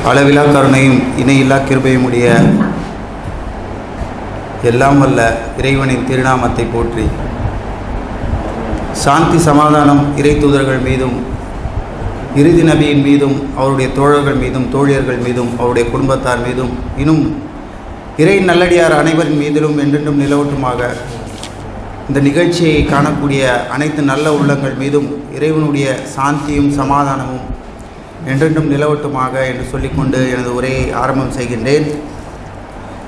அளவிலா கருணையும் இணையில்லா கிருபையும் உடைய எல்லாம் வல்ல இறைவனின் திருநாமத்தை போற்றி சாந்தி சமாதானம் இறை தூதர்கள் மீதும் இறுதி நபியின் மீதும் அவருடைய தோழர்கள் மீதும் தோழியர்கள் மீதும் அவருடைய குடும்பத்தார் மீதும் இன்னும் இறை நல்லடியார் அனைவரின் மீதிலும் என்றென்றும் நிலவட்டுமாக. இந்த நிகழ்ச்சியை காணக்கூடிய அனைத்து நல்ல உள்ளங்கள் மீதும் இறைவனுடைய சாந்தியும் சமாதானமும் என்றென்றும் நிலவட்டுமாக என்று சொல்லிக்கொண்டு எனது உரையை ஆரம்பம் செய்கின்றேன்.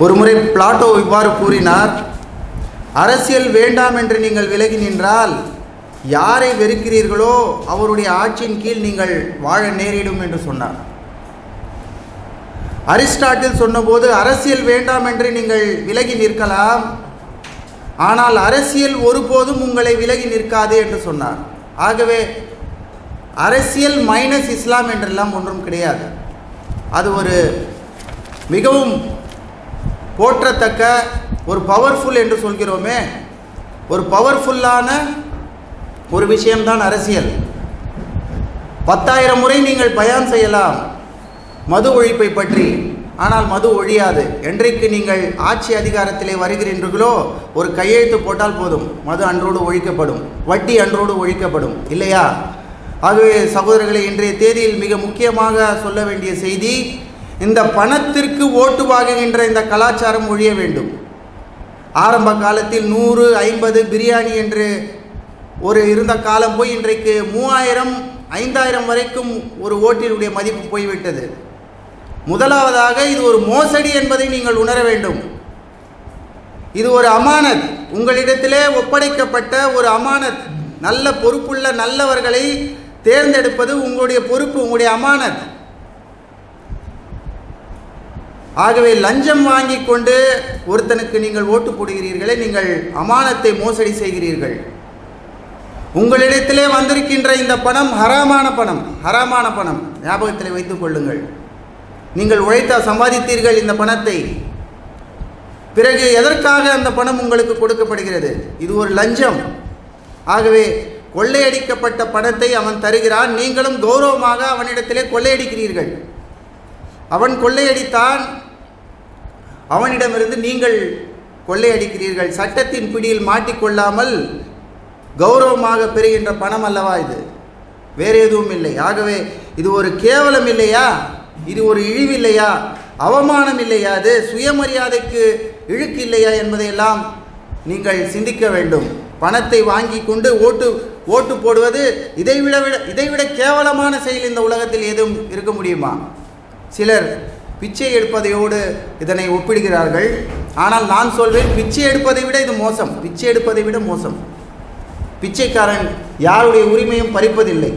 ஒரு முறை பிளாட்டோ இவ்வாறு கூறினார், அரசியல் வேண்டாம் என்று நீங்கள் விலகி நின்றால் யாரை வெறுக்கிறீர்களோ அவருடைய ஆட்சியின் கீழ் நீங்கள் வாழ நேரிடும் என்று சொன்னார். அரிஸ்டாட்டில் சொன்னபோது அரசியல் வேண்டாம் என்று நீங்கள் விலகி நிற்கலாம், ஆனால் அரசியல் ஒருபோதும் உங்களை விலகி நிற்காது என்று சொன்னார். ஆகவே அரசியல் மைனஸ் இஸ்லாம் என்றெல்லாம் ஒன்றும் கிடையாது. அது ஒரு மிகவும் போற்றத்தக்க ஒரு பவர்ஃபுல் என்று சொல்கிறோமே, ஒரு பவர்ஃபுல்லான ஒரு விஷயம்தான் அரசியல். 10,000 முறை நீங்கள் பயான் செய்யலாம் மது ஒழிப்பை பற்றி, ஆனால் மது ஒழியாது. என்றைக்கு நீங்கள் ஆட்சி அதிகாரத்திலே வருகிறீர்களோ ஒரு கையெழுத்து போட்டால் போதும், மது அன்றோடு ஒழிக்கப்படும், வட்டி அன்றோடு ஒழிக்கப்படும், இல்லையா? ஆகவே சகோதரர்களை, இன்றைய தேதியில் மிக முக்கியமாக சொல்ல வேண்டிய செய்தி, இந்த பணத்திற்கு ஓட்டு வாங்குகின்ற இந்த கலாச்சாரம் ஒழிய வேண்டும். ஆரம்ப காலத்தில் 100, 50 பிரியாணி என்று ஒரு இருந்த காலம் போய் இன்றைக்கு 3000, 5000 வரைக்கும் ஒரு ஓட்டினுடைய மதிப்பு போய்விட்டது. முதலாவதாக இது ஒரு மோசடி என்பதை நீங்கள் உணர வேண்டும். இது ஒரு அமானத், உங்களிடத்திலே ஒப்படைக்கப்பட்ட ஒரு அமானத். நல்ல பொறுப்புள்ள நல்லவர்களை தேர்ந்தெடுப்பது உங்களுடைய பொறுப்பு, உங்களுடைய அமானத். ஆகவே லஞ்சம் வாங்கி கொண்டு ஒருத்தனுக்கு நீங்கள் ஓட்டு போடுகிறீர்களே, நீங்கள் அமானத்தை மோசடி செய்கிறீர்கள். உங்களிடத்திலே வந்திருக்கின்ற இந்த பணம் ஹராமான பணம், ஹராமான பணம், ஞாபகத்தில் வைத்துக் கொள்ளுங்கள். நீங்கள் உழைத்தா சம்பாதித்தீர்கள் இந்த பணத்தை, பிறகு எதற்காக அந்த பணம் உங்களுக்கு கொடுக்கப்படுகிறது? இது ஒரு லஞ்சம். ஆகவே கொள்ளையடிக்கப்பட்ட பணத்தை அவன் தருகிறான், நீங்களும் கௌரவமாக அவனிடத்திலே கொள்ளையடிக்கிறீர்கள். அவன் கொள்ளையடித்தான், அவனிடமிருந்து நீங்கள் கொள்ளையடிக்கிறீர்கள். சட்டத்தின் பிடியில் மாட்டிக்கொள்ளாமல் கௌரவமாக பெறுகின்ற பணம் அல்லவா இது? வேறு எதுவும் இல்லை. ஆகவே இது ஒரு கேவலம் இல்லையா? இது ஒரு இழிவு இல்லையா? அவமானம் இல்லையா? அது சுயமரியாதைக்கு இழுக்கு இல்லையா என்பதையெல்லாம் நீங்கள் சிந்திக்க வேண்டும். பணத்தை வாங்கி கொண்டு ஓட்டு போடுவது இதைவிட கேவலமான செயல் இந்த உலகத்தில் எதுவும் இருக்க முடியுமா? சிலர் பிச்சை எடுப்பதையோடு இதனை ஒப்பிடுகிறார்கள். ஆனால் நான் சொல்வேன், பிச்சை எடுப்பதை விட இது மோசம், பிச்சை எடுப்பதை விட மோசம். பிச்சைக்காரன் யாருடைய உரிமையும் பறிப்பதில்லை.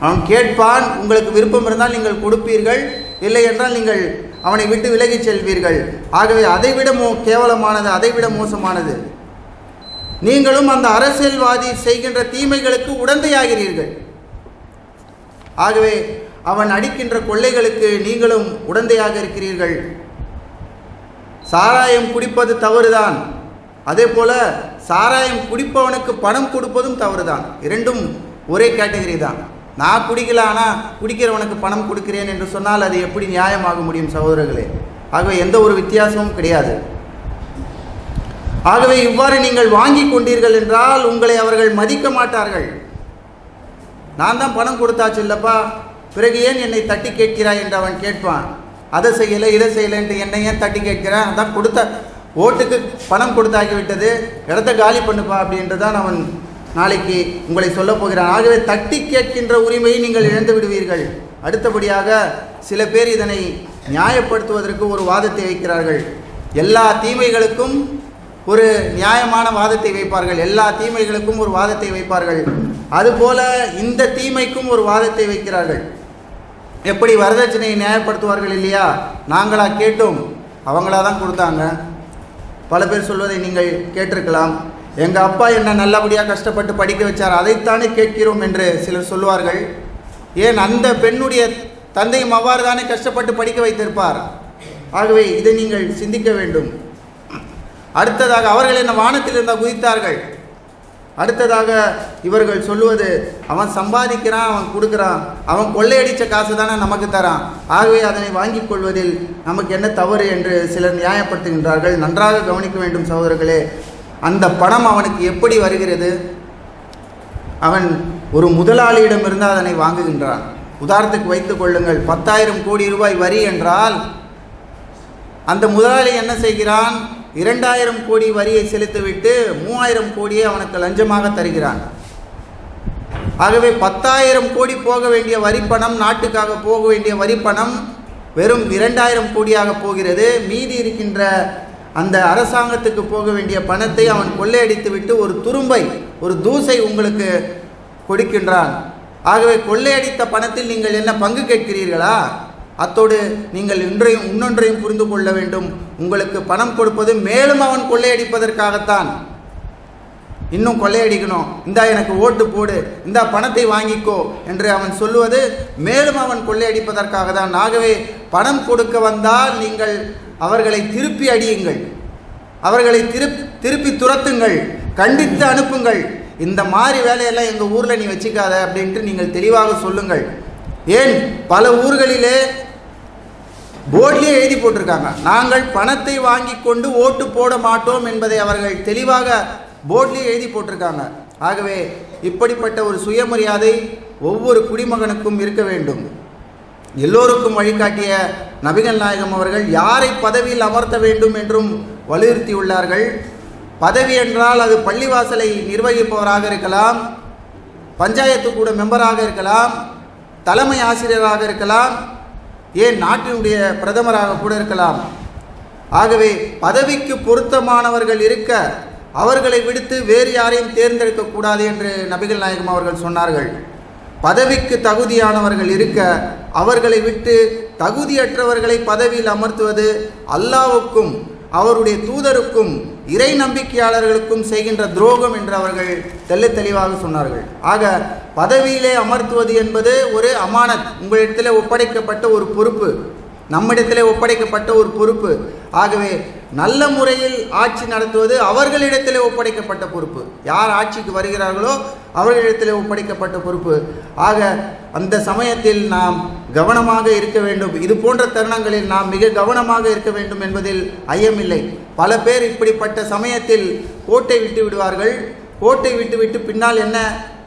அவன் கேட்பான், உங்களுக்கு விருப்பம் இருந்தால் நீங்கள் கொடுப்பீர்கள், இல்லை என்றால் நீங்கள் அவனை விட்டு விலகி செல்வீர்கள். ஆகவே அதைவிட கேவலமானது, அதைவிட மோசமானது. நீங்களும் அந்த அரசியல்வாதி செய்கின்ற தீமைகளுக்கு உடந்தையாகிறீர்கள். ஆகவே அவன் அடிக்கின்ற கொள்ளைகளுக்கு நீங்களும் உடந்தையாக இருக்கிறீர்கள். சாராயம் குடிப்பது தவறுதான், அதே போல சாராயம் குடிப்பவனுக்கு பணம் கொடுப்பதும் தவறுதான். இரண்டும் ஒரே கேட்டகரி தான். நான் குடிக்கல, ஆனால் குடிக்கிறவனுக்கு பணம் கொடுக்கிறேன் என்று சொன்னால் அது எப்படி நியாயமாக முடியும் சகோதரர்களே? ஆகவே எந்த ஒரு வித்தியாசமும் கிடையாது. ஆகவே இவ்வாறு நீங்கள் வாங்கி கொண்டீர்கள் என்றால் உங்களை அவர்கள் மதிக்க மாட்டார்கள். நான் தான் பணம் கொடுத்தாச்சு இல்லப்பா, பிறகு ஏன் என்னை தட்டி கேட்கிறாய் என்று அவன் கேட்பான். அதை செய்யலை இதை செய்யலைன்ட்டு என்னை ஏன் தட்டி கேட்கிறான்? அதான் கொடுத்த ஓட்டுக்கு பணம் கொடுத்தாகிவிட்டது, இடத்த காலி பண்ணுப்பா அப்படின்ட்டு தான் அவன் நாளைக்கு உங்களை சொல்ல போகிறான். ஆகவே தட்டி கேட்கின்ற உரிமையை நீங்கள் இழந்து விடுவீர்கள். அடுத்தபடியாக சில பேர் இதனை நியாயப்படுத்துவதற்கு ஒரு வாதத்தை வைக்கிறார்கள். எல்லா தீமைகளுக்கும் ஒரு நியாயமான வாதத்தை வைப்பார்கள், எல்லா தீமைகளுக்கும் ஒரு வாதத்தை வைப்பார்கள். அதுபோல இந்த தீமைக்கும் ஒரு வாதத்தை வைக்கிறார்கள். எப்படி வரதட்சணையை நியாயப்படுத்துவார்கள் இல்லையா? நாங்களா கேட்டோம், அவங்களா தான் கொடுத்தாங்க. பல பேர் சொல்வதை நீங்கள் கேட்டிருக்கலாம். எங்கள் அப்பா என்ன நல்லபடியாக கஷ்டப்பட்டு படிக்க வச்சார், அதைத்தானே கேட்கிறோம் என்று சிலர் சொல்வார்கள். ஏன் அந்த பெண்ணுடைய தந்தையும் அவ்வாறு தானே கஷ்டப்பட்டு படிக்க வைத்திருப்பார். ஆகவே இதை நீங்கள் சிந்திக்க வேண்டும். அடுத்ததாக அவர்கள் என்ன வானத்தில் இருந்தால் குதித்தார்கள், அடுத்ததாக இவர்கள் சொல்லுவது, அவன் சம்பாதிக்கிறான், அவன் கொடுக்குறான், அவன் கொள்ளையடித்த காசு தானே நமக்கு தரான், ஆகவே அதனை வாங்கிக் கொள்வதில் நமக்கு என்ன தவறு என்று சிலர் நியாயப்படுத்துகின்றார்கள். நன்றாக கவனிக்க வேண்டும் சகோதரர்களே. அந்த பணம் அவனுக்கு எப்படி வருகிறது? அவன் ஒரு முதலாளியிடமிருந்து அதனை வாங்குகின்றான். உதாரணத்துக்கு வைத்துக் கொள்ளுங்கள், 10,000 கோடி ரூபாய் வரி என்றால் அந்த முதலாளி என்ன செய்கிறான்? 2,000 கோடி வரியை செலுத்திவிட்டு 3,000 கோடியை அவனுக்கு லஞ்சமாக தருகிறான். ஆகவே 10,000 கோடி போக வேண்டிய வரிப்பணம், நாட்டுக்காக போக வேண்டிய வரிப்பணம் வெறும் 2,000 கோடியாக போகிறது. மீதி இருக்கின்ற அந்த அரசாங்கத்துக்கு போக வேண்டிய பணத்தை அவன் கொள்ளையடித்து விட்டு ஒரு துரும்பை, ஒரு தூசை உங்களுக்கு கொடுக்கின்றான். ஆகவே கொள்ளையடித்த பணத்தில் நீங்கள் என்ன பங்கு கேட்கிறீர்களா? அத்தோடு நீங்கள் இன்னொன்றையும் புரிந்து கொள்ள வேண்டும். உங்களுக்கு பணம் கொடுப்பது மேலும் அவன் கொள்ளையடிப்பதற்காகத்தான். இன்னும் கொள்ளையடிக்கணும், இந்தா எனக்கு ஓட்டு போடு, இந்த பணத்தை வாங்கிக்கோ என்று அவன் சொல்லுவது மேலும் அவன் கொள்ளையடிப்பதற்காக தான். ஆகவே பணம் கொடுக்க வந்தால் நீங்கள் அவர்களை திருப்பி அடியுங்கள், அவர்களை திருப்பி துரத்துங்கள், கண்டித்து அனுப்புங்கள். இந்த மாதிரி வேலையெல்லாம் எங்கள் ஊரில் நீ வச்சுக்காத அப்படின்ட்டு நீங்கள் தெளிவாக சொல்லுங்கள். ஏன் பல ஊர்களிலே போர்ட்லேயே எழுதி போட்டிருக்காங்க, நாங்கள் பணத்தை வாங்கி கொண்டு ஓட்டு போட மாட்டோம் என்பதை அவர்கள் தெளிவாக போர்ட்லேயே எழுதி போட்டிருக்காங்க. ஆகவே இப்படிப்பட்ட ஒரு சுயமரியாதை ஒவ்வொரு குடிமகனுக்கும் இருக்க வேண்டும். எல்லோருக்கும் வழிகாட்டிய நபிகள் நாயகம் அவர்கள் யாரை பதவியில் அமர்த்த வேண்டும் என்றும் வலியுறுத்தியுள்ளார்கள். பதவி என்றால் அது பள்ளிவாசலை நிர்வகிப்பவராக இருக்கலாம், பஞ்சாயத்து கூட மெம்பராக இருக்கலாம், தலைமை ஆசிரியராக இருக்கலாம், ஏன் நாட்டினுடைய பிரதமராக கூட இருக்கலாம். ஆகவே பதவிக்கு பொருத்தமானவர்கள் இருக்க அவர்களை விடுத்து வேறு யாரையும் தேர்ந்தெடுக்கக்கூடாது என்று நபிகள் நாயகம் அவர்கள் சொன்னார்கள். பதவிக்கு தகுதியானவர்கள் இருக்க அவர்களை விட்டு தகுதியற்றவர்களை பதவியில் அமர்த்துவது அல்லாஹ்வுக்கும் அவருடைய தூதருக்கும் இறை நம்பிக்கையாளர்களுக்கும் செய்கின்ற துரோகம் என்று அவர்கள் தெளிவாக சொன்னார்கள். ஆக பதவியிலே அமர்த்துவது என்பது ஒரு அமானத், உங்களிடத்தில் ஒப்படைக்கப்பட்ட ஒரு பொறுப்பு, நம்மிடத்திலே ஒப்படைக்கப்பட்ட ஒரு பொறுப்பு. ஆகவே நல்ல முறையில் ஆட்சி நடத்துவது அவர்களிடத்திலே ஒப்படைக்கப்பட்ட பொறுப்பு. யார் ஆட்சிக்கு வருகிறார்களோ அவர்களிடத்திலே ஒப்படைக்கப்பட்ட பொறுப்பு. ஆக அந்த சமயத்தில் நாம் கவனமாக இருக்க வேண்டும். இது போன்ற தருணங்களில் நாம் மிக கவனமாக இருக்க வேண்டும் என்பதில் ஐயமில்லை. பல பேர் இப்படிப்பட்ட சமயத்தில் கோட்டை விட்டு விடுவார்கள். கோட்டை விட்டு பின்னால்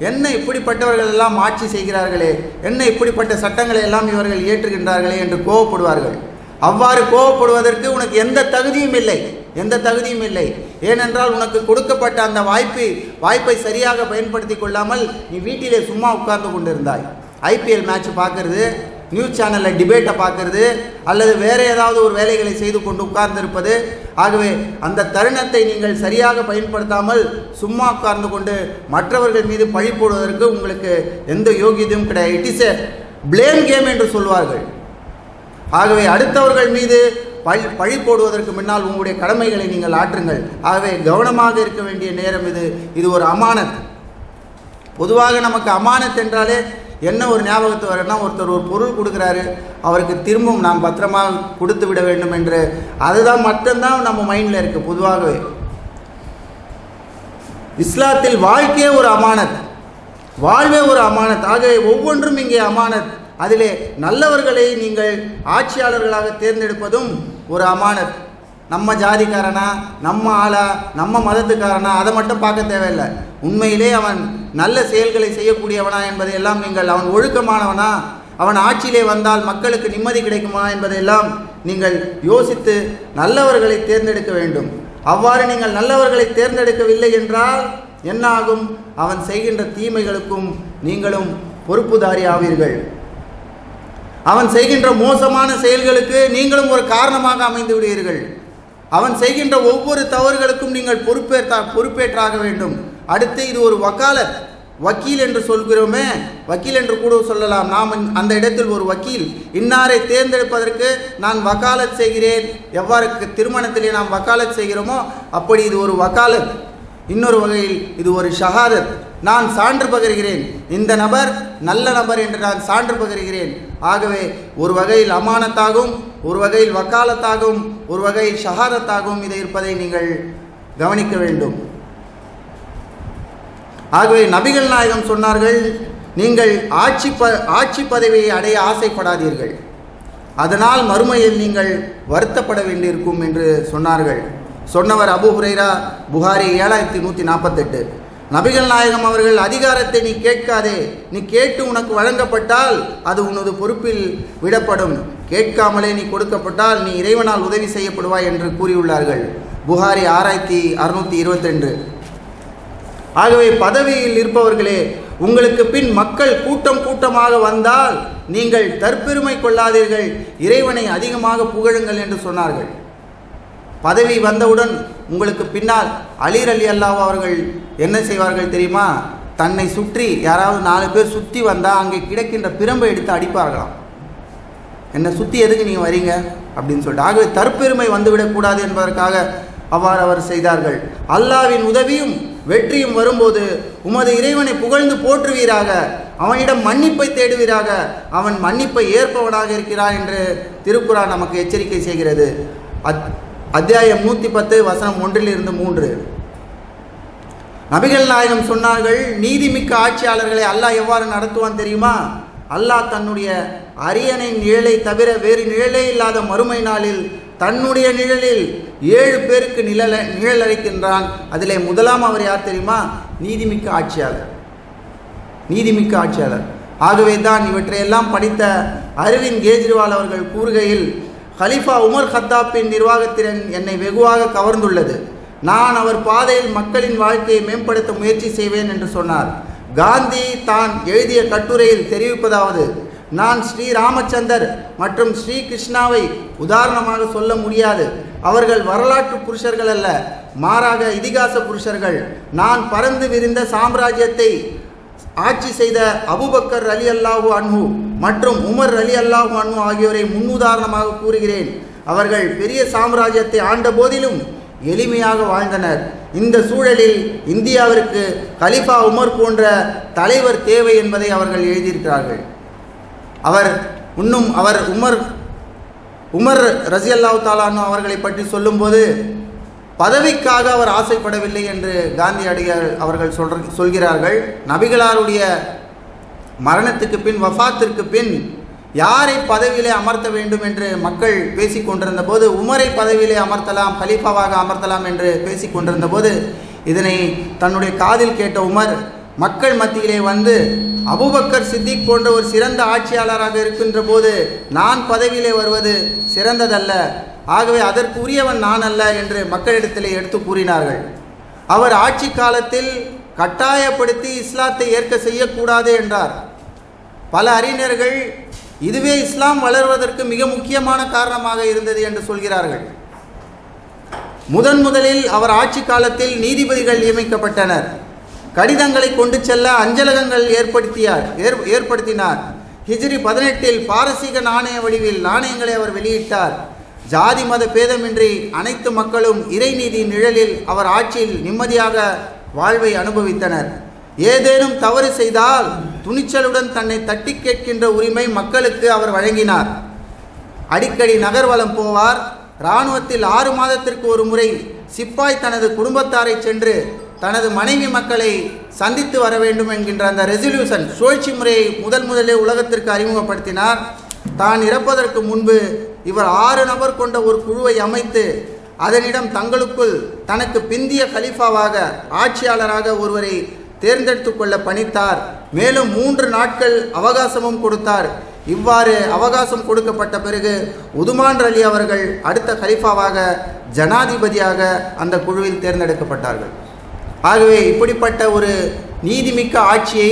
என்ன இப்படிப்பட்டவர்கள் எல்லாம் ஆட்சி செய்கிறார்களே, என்ன இப்படிப்பட்ட சட்டங்களை எல்லாம் இவர்கள் இயற்றுகின்றார்களே என்று கோபப்படுவார்கள். அவ்வாறு கோபப்படுவதற்கு உனக்கு எந்த தகுதியும் இல்லை. ஏனென்றால் உனக்கு கொடுக்கப்பட்ட அந்த வாய்ப்பை சரியாக பயன்படுத்தி கொள்ளாமல் நீ வீட்டிலே சும்மா உட்கார்ந்து கொண்டிருந்தாய். ஐபிஎல் மேட்ச் பார்க்கறது, நியூஸ் சேனலில் டிபேட்டை பார்க்கறது, அல்லது வேறு ஏதாவது ஒரு வேலைகளை செய்து கொண்டு உட்கார்ந்திருப்பது. ஆகவே அந்த தருணத்தை நீங்கள் சரியாக பயன்படுத்தாமல் சும்மா உட்கார்ந்து கொண்டு மற்றவர்கள் மீது பழி போடுவதற்கு உங்களுக்கு எந்த யோகியதையும் கிடையாது. It is a blame game என்று சொல்வார்கள். ஆகவே அடுத்தவர்கள் மீது பழி போடுவதற்கு முன்னால் உங்களுடைய கடமைகளை நீங்கள் ஆற்றுங்கள். ஆகவே கவனமாக இருக்க வேண்டிய நேரம் இது ஒரு அமானத். பொதுவாக நமக்கு அமானத் என்றாலே என்ன ஒரு ஞாபகத்து வரனா, ஒருத்தர் ஒரு பொருள் கொடுக்குறாரு, அவருக்கு திரும்பவும் நாம் பத்திரமாக கொடுத்து விட வேண்டும் என்று, அதுதான் மட்டும்தான் நம்ம மைண்டில் இருக்குது. பொதுவாகவே இஸ்லாத்தில் வாழ்க்கையே ஒரு அமானத், வாழ்வே ஒரு அமானத். ஆகவே ஒவ்வொன்றும் இங்கே அமானத். அதிலே நல்லவர்களை நீங்கள் ஆட்சியாளர்களாக தேர்ந்தெடுப்பதும் ஒரு அமானத். நம்ம ஜாதிக்காரனா, நம்ம ஆளா, நம்ம மதத்துக்காரனா, அதை மட்டும் பார்க்க தேவையில்லை. உண்மையிலே அவன் நல்ல செயல்களை செய்யக்கூடியவனா என்பதையெல்லாம் நீங்கள், அவன் ஒழுக்கமானவனா, அவன் ஆட்சியிலே வந்தால் மக்களுக்கு நிம்மதி கிடைக்குமா என்பதையெல்லாம் நீங்கள் யோசித்து நல்லவர்களை தேர்ந்தெடுக்க வேண்டும். அவ்வாறு நீங்கள் நல்லவர்களை தேர்ந்தெடுக்கவில்லை என்றால் என்ன ஆகும்? அவன் செய்கின்ற தீமைகளுக்கும் நீங்களும் பொறுப்புதாரி ஆவீர்கள். அவன் செய்கின்ற மோசமான செயல்களுக்கு நீங்களும் ஒரு காரணமாக அமைந்து விடுவீர்கள். அவன் செய்கின்ற ஒவ்வொரு தவறுகளுக்கும் நீங்கள் பொறுப்பேற்றாக வேண்டும். அடுத்து இது ஒரு வக்காலத், வக்கீல் என்று சொல்கிறோமே, வக்கீல் என்று கூட சொல்லலாம். நாம் அந்த இடத்தில் ஒரு வக்கீல், இன்னாரை தேர்ந்தெடுப்பதற்கு நான் வக்காலத் செய்கிறேன். எவ்வாறு திருமணத்திலே நாம் வக்காலத் செய்கிறோமோ அப்படி இது ஒரு வக்காலத். இன்னொரு வகையில் இது ஒரு ஷஹாதத், நான் சான்று பகர்கிறேன், இந்த நபர் நல்ல நபர் என்று நான் சான்று பகர்கிறேன். ஆகவே ஒரு வகையில் அமானத்தாகும், ஒரு வகையில் வக்காலத்தாகும், ஒரு வகையில் ஷஹாதத்தாகும் இது இருப்பதை நீங்கள் கவனிக்க வேண்டும். ஆகவே நபிகள் நாயகம் சொன்னார்கள், நீங்கள் ஆட்சி பதவியை அடைய ஆசைப்படாதீர்கள், அதனால் மறுமையில் நீங்கள் வருத்தப்பட வேண்டியிருக்கும் என்று சொன்னார்கள். சொன்னவர் அபூ ஹுரைரா, புகாரி 7148. நபிகள் நாயகம் அவர்கள், அதிகாரத்தை நீ கேட்காதே, நீ கேட்டு உனக்கு வழங்கப்பட்டால் அது உனது பொறுப்பில் விடப்படும், கேட்காமலே நீ கொடுக்கப்பட்டால் நீ இறைவனால் உதவி செய்யப்படுவாய் என்று கூறியுள்ளார்கள். புகாரி 6622. ஆகவே பதவியில் இருப்பவர்களே, உங்களுக்கு பின் மக்கள் கூட்டம் கூட்டமாக வந்தால் நீங்கள் தற்பெருமை கொள்ளாதீர்கள், இறைவனை அதிகமாக புகழுங்கள் என்று சொன்னார்கள். பதவி வந்தவுடன் உங்களுக்கு பின்னால் அலி ரலியல்லாஹு அவர்கள் என்ன செய்வார்கள் தெரியுமா? தன்னை சுற்றி யாராவது 4 பேர் சுற்றி வந்தால் அங்கே கிடக்கின்ற பிரம்பை எடுத்து அடிப்பார்களாம். என்னை சுற்றி எதுக்கு நீங்கள் வரீங்க அப்படின்னு சொல்லிட்டு. ஆகவே தற்பெருமை வந்துவிடக்கூடாது என்பதற்காக அவ்வாறு அவர் செய்தார்கள். அல்லாஹ்வின் உதவியும் வெற்றியும் வரும்போது உமது இறைவனை புகழ்ந்து போற்றுவீராக, அவனிடம் மன்னிப்பை தேடுவீராக, அவன் மன்னிப்பை ஏற்பவனாக இருக்கிறான் என்று திருக்குர்ஆன் நமக்கு எச்சரிக்கை செய்கிறது. அத்தியாயம் 110 வசனம் 1-3. நபிகள் நாயகம் சொன்னார்கள், நீதிமிக்க ஆட்சியாளர்களை அல்லாஹ் எவ்வாறு நடத்துவான் தெரியுமா? அல்லாஹ் தன்னுடைய அரியணையின் நிழலை தவிர வேறு நிழலே இல்லாத மறுமை நாளில் தன்னுடைய நிழலில் 7 பேருக்கு நிழல் அளிக்கின்றான். அதிலே முதலாம் அவர் யார் தெரியுமா? நீதிமிக்க ஆட்சியாளர். நீதிமிக்க ஆட்சியாளர். ஆகவே தான் இவற்றையெல்லாம் படித்த அரவிந்த் கெஜ்ரிவால் அவர்கள் கூறுகையில், ஹலிஃபா உமர் கத்தாப்பின் நிர்வாகத்திறன் என்னை வெகுவாக கவர்ந்துள்ளது, நான் அவர் பாதையில் மக்களின் வாழ்க்கையை மேம்படுத்த முயற்சி செய்வேன் என்று சொன்னார். காந்தி தான் எழுதிய கட்டுரையில் தெரிவிப்பதாவது, நான் ஸ்ரீ ராமச்சந்தர் மற்றும் ஸ்ரீ கிருஷ்ணாவை உதாரணமாக சொல்ல முடியாது, அவர்கள் வரலாற்று புருஷர்கள் அல்ல, மாறாக இதிகாச புருஷர்கள். நான் பறந்து விரிந்த சாம்ராஜ்யத்தை ஆட்சி செய்த அபூபக்கர் ரலியல்லாஹு அன்ஹு மற்றும் உமர் ரலியல்லாஹு அன்ஹு ஆகியோரை முன்னுதாரணமாக கூறுகிறேன். அவர்கள் பெரிய சாம்ராஜ்யத்தை ஆண்ட போதிலும் எளிமையாக வாழ்ந்தனர். இந்த சூழலில் இந்தியாவிற்கு கலிஃபா உமர் போன்ற தலைவர் தேவை என்பதை அவர்கள் எழுதியிருக்கிறார்கள். அவர் உமர் ரஸியல்லாஹு தஆலா அன்ஹு அவர்களை பற்றி சொல்லும்போது, பதவிக்காக அவர் ஆசைப்படவில்லை என்று காந்தியடிகள் அவர்கள் சொல்கிறார்கள். நபிகளாருடைய மரணத்துக்கு பின், வஃபாத்திற்கு பின் யாரை பதவியிலே அமர்த்த வேண்டும் என்று மக்கள் பேசிக் கொண்டிருந்த போது, உமரை பதவியிலே அமர்த்தலாம், கலீஃபாவாக அமர்த்தலாம் என்று பேசிக் கொண்டிருந்த போது, இதனை தன்னுடைய காதில் கேட்ட உமர் மக்கள் மத்தியிலே வந்து, அபூபக்கர் சித்திக் போன்ற ஒரு சிறந்த ஆட்சியாளராக இருக்கின்ற போது நான் பதவியிலே வருவது சிறந்ததல்ல, ஆகவே அதற்கு உரியவன் நான் அல்ல என்று மக்களிடத்திலே எடுத்து கூறினார்கள். அவர் ஆட்சி காலத்தில் கட்டாயப்படுத்தி இஸ்லாத்தை ஏற்க செய்யக்கூடாது என்றார். பல அறிஞர்கள் இதுவே இஸ்லாம் வளர்வதற்கு மிக முக்கியமான காரணமாக இருந்தது என்று சொல்கிறார்கள். முதலில் அவர் ஆட்சி காலத்தில் நீதிபதிகள் நியமிக்கப்பட்டனர். கடிதங்களை கொண்டு செல்ல அஞ்சலகங்கள் ஏற்படுத்தினார். ஹிஜ்ரி 18 பாரசீக நாணய வடிவில் நாணயங்களை அவர் வெளியிட்டார். ஜாதி மத பேதமின்றி அனைத்து மக்களும் இறைநீதி நிழலில் அவர் ஆட்சியில் நிம்மதியாக வாழ்வை அனுபவித்தனர். ஏதேனும் தவறு செய்தால் துணிச்சலுடன் தன்னை தட்டி கேட்கின்ற உரிமை மக்களுக்கு அவர் வழங்கினார். அடிக்கடி நகர்வலம் போவார். இராணுவத்தில் 6 மாதத்திற்கு ஒரு முறை சிப்பாய் தனது குடும்பத்தாரை சென்று தனது மனைவி மக்களை சந்தித்து வர வேண்டும் என்கின்ற அந்த ரெசல்யூஷன் சுழற்சி முறையை முதலே உலகத்திற்கு அறிமுகப்படுத்தினார். தான் இறப்பதற்கு முன்பு இவர் 6 நபர் கொண்ட ஒரு குழுவை அமைத்து அதனிடம் தங்களுக்குள் தனக்கு பிந்திய கலீஃபாவாக ஆட்சியாளராக ஒருவரை தேர்ந்தெடுத்து கொள்ள பணித்தார். மேலும் 3 நாட்கள் அவகாசமும் கொடுத்தார். இவ்வாறு அவகாசம் கொடுக்கப்பட்ட பிறகு உதுமான் அலி அவர்கள் அடுத்த கலீஃபாவாக ஜனாதிபதியாக அந்த குழுவில் தேர்ந்தெடுக்கப்பட்டார்கள். ஆகவே இப்படிப்பட்ட ஒரு நீதிமிக்க ஆட்சியை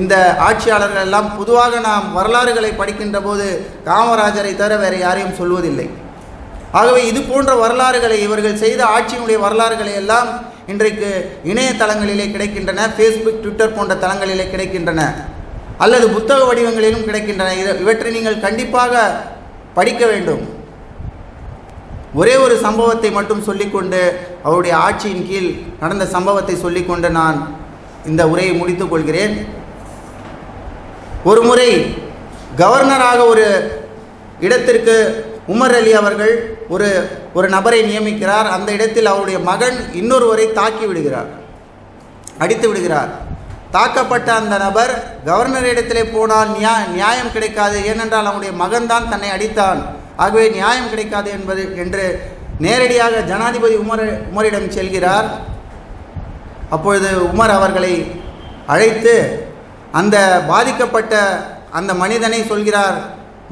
இந்த ஆட்சியாளர்கள் எல்லாம் பொதுவாக நாம் வரலாறுகளை படிக்கின்ற போது காமராஜரை தவிர வேறு யாரையும் சொல்வதில்லை. ஆகவே இது போன்ற வரலாறுகளை, இவர்கள் செய்த ஆட்சியினுடைய வரலாறுகளை எல்லாம் இன்றைக்கு இணையதளங்களிலே கிடைக்கின்றன, ஃபேஸ்புக், ட்விட்டர் போன்ற தளங்களிலே கிடைக்கின்றன, அல்லது புத்தக வடிவங்களிலும் கிடைக்கின்றன. இவற்றை நீங்கள் கண்டிப்பாக படிக்க வேண்டும். ஒரே ஒரு சம்பவத்தை மட்டும் சொல்லிக்கொண்டு, அவருடைய ஆட்சியின் கீழ் நடந்த சம்பவத்தை சொல்லிக்கொண்டு நான் இந்த உரையை முடித்துக் கொள்கிறேன். ஒரு முறை கவர்னராக ஒரு இடத்திற்கு உமர் அலி அவர்கள் ஒரு நபரை நியமிக்கிறார். அந்த இடத்தில் அவருடைய மகன் இன்னொருவரை தாக்கி விடுகிறார். அடித்து விடுகிறார். தாக்கப்பட்ட அந்த நபர் கவர்னரிடத்திலே போனால் நியாயம் கிடைக்காது, ஏனென்றால் அவனுடைய மகன்தான் தன்னை அடித்தான், ஆகவே நியாயம் கிடைக்காது என்று நேரடியாக ஜனாதிபதி உமரிடம் செல்கிறார். அப்பொழுது உமர் அவர்களை அழைத்து அந்த பாதிக்கப்பட்ட அந்த மனிதனை சொல்கிறார்,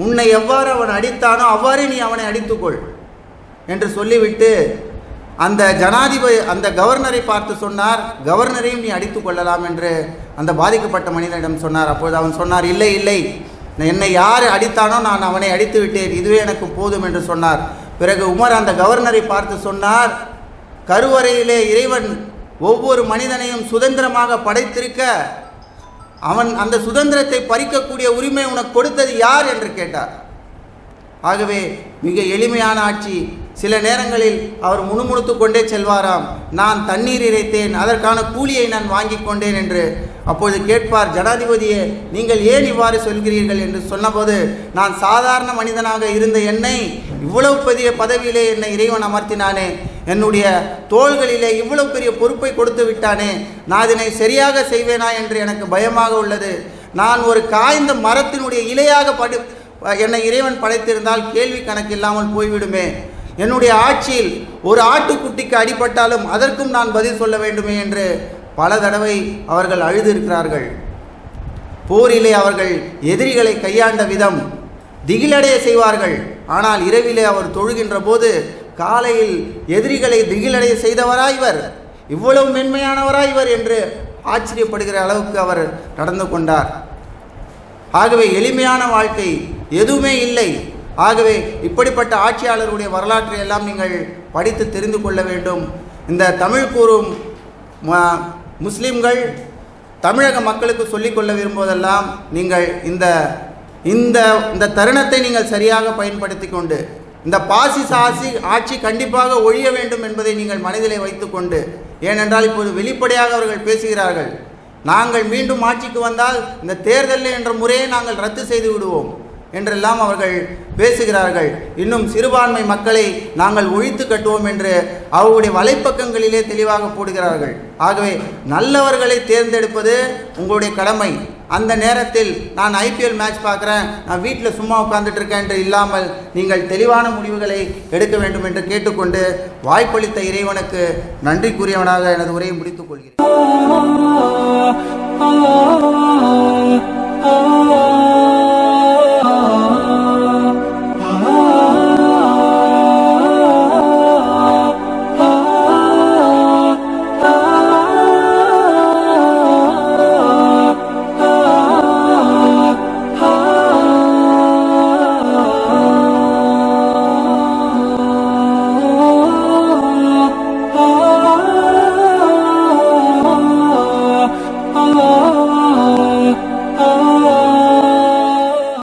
உன்னை எவ்வாறு அவன் அடித்தானோ அவ்வாறே நீ அவனை அடித்துக்கொள் என்று சொல்லிவிட்டு அந்த ஜனாதிபதி அந்த கவர்னரை பார்த்து சொன்னார், கவர்னரையும் நீ அடித்து கொள்ளலாம் என்று அந்த பாதிக்கப்பட்ட மனிதனிடம் சொன்னார். அப்பொழுது அவன் சொன்னார், இல்லை இல்லை, என்னை யார் அடித்தானோ நான் அவனை அடித்து விட்டேன், இதுவே எனக்கு போதும் என்று சொன்னார். பிறகு உமர் அந்த கவர்னரை பார்த்து சொன்னார், கருவறையிலே இறைவன் ஒவ்வொரு மனிதனையும் சுதந்திரமாக படைத்திருக்க அவன் அந்த சுதந்திரத்தை பறிக்கக்கூடிய உரிமை உனக்கு கொடுத்தது யார் என்று கேட்டார். ஆகவே மிக எளிமையான ஆட்சி. சில நேரங்களில் அவர் முணுமுணுத்து கொண்டே செல்வாராம், நான் தண்ணீர் இறைத்தேன், அதற்கான கூலியை நான் வாங்கி கொண்டேன் என்று. அப்பொழுது கேட்பார், ஜனாதிபதியே நீங்கள் ஏன் இவ்வாறு சொல்கிறீர்கள் என்று சொன்னபோது, நான் சாதாரண மனிதனாக இருந்த என்னை இவ்வளவு பெரிய பதவியிலே என்னை இறைவன் அமர்த்தினானே, என்னுடைய தோள்களிலே இவ்வளவு பெரிய பொறுப்பை கொடுத்து விட்டானே, நான் இதனை சரியாக செய்வேனா என்று எனக்கு பயமாக உள்ளது. நான் ஒரு காய்ந்த மரத்தினுடைய இலையாக என்னை இறைவன் படைத்திருந்தால் கேள்வி கணக்கில்லாமல் போய்விடுமே. என்னுடைய ஆட்சியில் ஒரு ஆட்டுக்குட்டிக்கு அடிபட்டாலும் அதற்கும் நான் பதில் சொல்ல வேண்டுமே என்று பல தடவை அவர்கள் அழுதிருக்கிறார்கள். போரிலே அவர்கள் எதிரிகளை கையாண்ட விதம் திகிலடைய செய்வார்கள். ஆனால் இரவிலே அவர் தொழுகின்ற போது காலையில் எதிரிகளை திகிலடைய செய்தவரா இவர், இவ்வளவு மென்மையானவரா இவர் என்று ஆச்சரியப்படுகிற அளவுக்கு அவர் நடந்து கொண்டார். ஆகவே எளிமையான வாழ்க்கை எதுவுமே இல்லை. ஆகவே இப்படிப்பட்ட ஆட்சியாளர்களுடைய வரலாற்றை எல்லாம் நீங்கள் படித்து தெரிந்து கொள்ள வேண்டும். இந்த தமிழ் கூறும் முஸ்லிம்கள் தமிழக மக்களுக்கு சொல்லிக்கொள்ள விரும்புவதெல்லாம், நீங்கள் இந்த தருணத்தை நீங்கள் சரியாக பயன்படுத்தி கொண்டு, இந்த பாசிச ஆட்சி கண்டிப்பாக ஒழிய வேண்டும் என்பதை நீங்கள் மனதிலே வைத்துக்கொண்டு, ஏனென்றால் இப்போது வெளிப்படையாக அவர்கள் பேசுகிறார்கள், நாங்கள் மீண்டும் ஆட்சிக்கு வந்தால் இந்த தேர்தலில் என்ற முறையை நாங்கள் ரத்து செய்து விடுவோம் என்றெல்லாம் அவர்கள் பேசுகிறார்கள். இன்னும் சிறுபான்மை மக்களை நாங்கள் ஒழித்து கட்டுவோம் என்று அவருடைய வலைப்பக்கங்களிலே தெளிவாக போடுகிறார்கள். ஆகவே நல்லவர்களை தேர்ந்தெடுப்பது உங்களுடைய கடமை. அந்த நேரத்தில் நான் ஐபிஎல் மேட்ச் பார்க்குறேன், நான் வீட்டில் சும்மா உட்கார்ந்துட்டு இருக்கேன் என்று இல்லாமல் நீங்கள் தெளிவான முடிவுகளை எடுக்க வேண்டும் என்று கேட்டுக்கொண்டு வாய்ப்பளித்த இறைவனுக்கு நன்றி கூறியவனாக எனது உரையை முடித்துக் கொள்கிறேன்.